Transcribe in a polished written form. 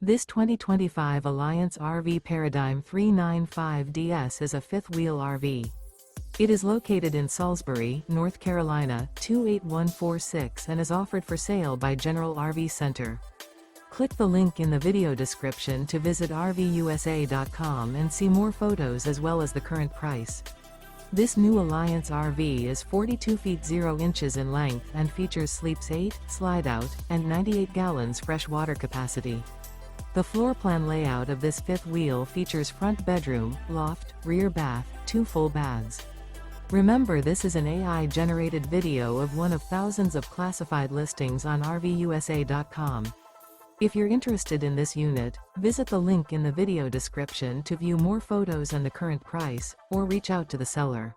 This 2025 Alliance RV Paradigm 395DS is a fifth-wheel RV. It is located in Salisbury, North Carolina, 28146 and is offered for sale by General RV Center. Click the link in the video description to visit RVUSA.com and see more photos as well as the current price. This new Alliance RV is 42 feet 0 inches in length and features sleeps 8, slide-out, and 98 gallons fresh water capacity. The floor plan layout of this fifth wheel features front bedroom, loft, rear bath, 2 full baths. Remember, this is an AI-generated video of one of thousands of classified listings on RVUSA.com. If you're interested in this unit, visit the link in the video description to view more photos and the current price, or reach out to the seller.